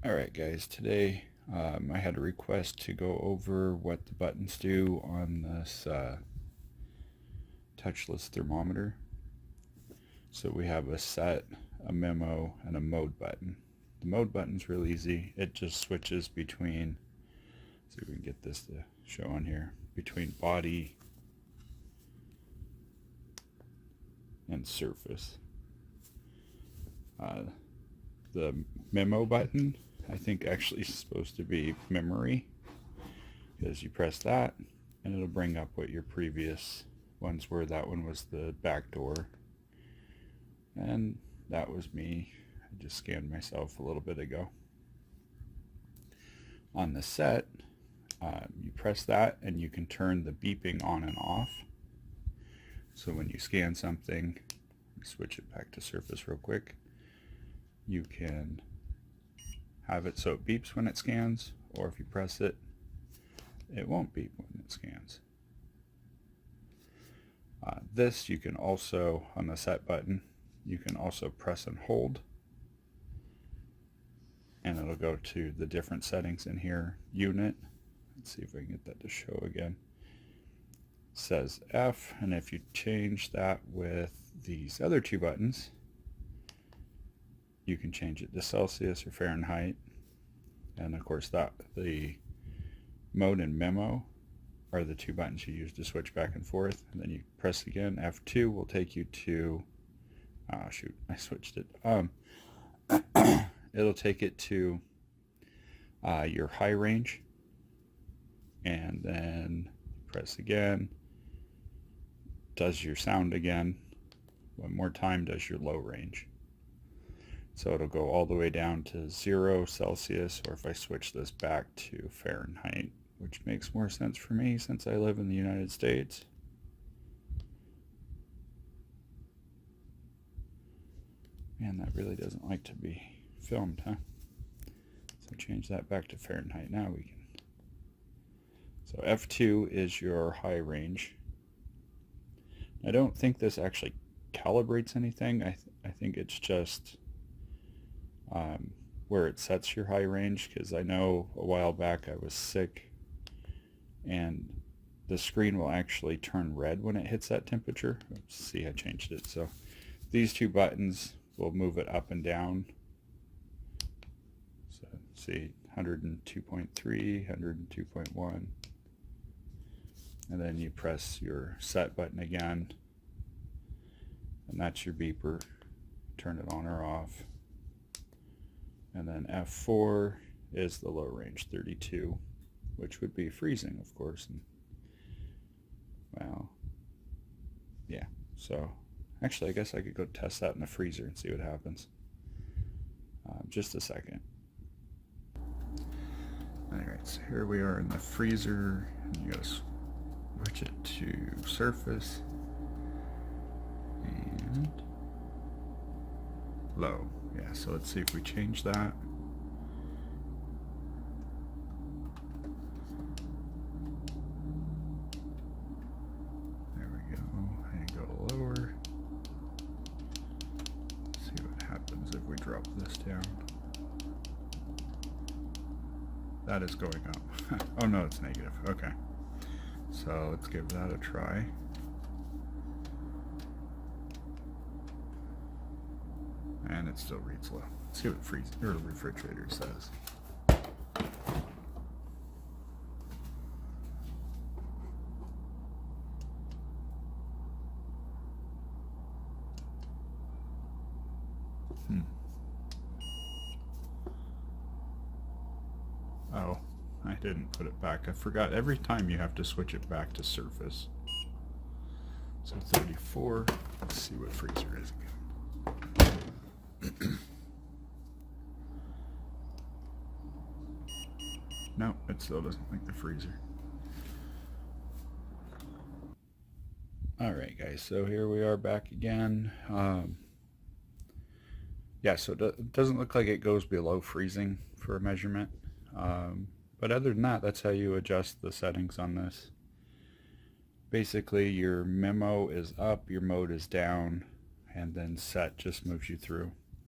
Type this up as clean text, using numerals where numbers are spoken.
Alright guys, today I had a request to go over what the buttons do on this touchless thermometer. So we have a set, a memo, and a mode button. The mode button's real easy. It just switches between, see if we can get this to show on here, between body and surface. The memo button I think actually is supposed to be memory, because you press that and it'll bring up what your previous ones were. That one was the back door, and that was me. I just scanned myself a little bit ago. On the set, you press that and you can turn the beeping on and off. So when you scan something, switch it back to surface real quick, you can have it so it beeps when it scans, or if you press it, it won't beep when it scans. This you can also, on the set button, you can also press and hold, and it'll go to the different settings in here. Unit, let's see if I can get that to show again. It says F, and if you change that with these other two buttons, you can change it to Celsius or Fahrenheit. And of course that the mode and memo are the two buttons you use to switch back and forth. And then you press again. F2 will take you to, oh shoot, I switched it. It'll take it to your high range, and then press again, does your sound again, one more time does your low range. So it'll go all the way down to 0 Celsius, or if I switch this back to Fahrenheit, which makes more sense for me since I live in the United States. Man, that really doesn't like to be filmed, huh? So change that back to Fahrenheit. Now we can. So F2 is your high range. I don't think this actually calibrates anything. I think it's just where it sets your high range, because I know a while back I was sick and the screen will actually turn red when it hits that temperature. Let's see, I changed it. So these two buttons will move it up and down. So see, 102.3, 102.1, and then you press your set button again, and that's your beeper. Turn it on or off. And then F4 is the low range, 32, which would be freezing, of course. And, well, yeah. So actually, I guess I could go test that in the freezer and see what happens. Just a second. Alright, so here we are in the freezer. You gotta switch it to surface and low. Yeah, so let's see if we change that. There we go. And go lower. See what happens if we drop this down. That is going up. Oh no, it's negative. Okay. So let's give that a try. And it still reads low. Let's see what the refrigerator says. Oh, I didn't put it back. I forgot. Every time you have to switch it back to surface. So 34. Let's see what freezer is again. No, it still doesn't like the freezer. Alright guys, so here we are back again. Yeah, so it doesn't look like it goes below freezing for a measurement. But other than that, that's how you adjust the settings on this. Basically, your memo is up, your mode is down, and then set just moves you through.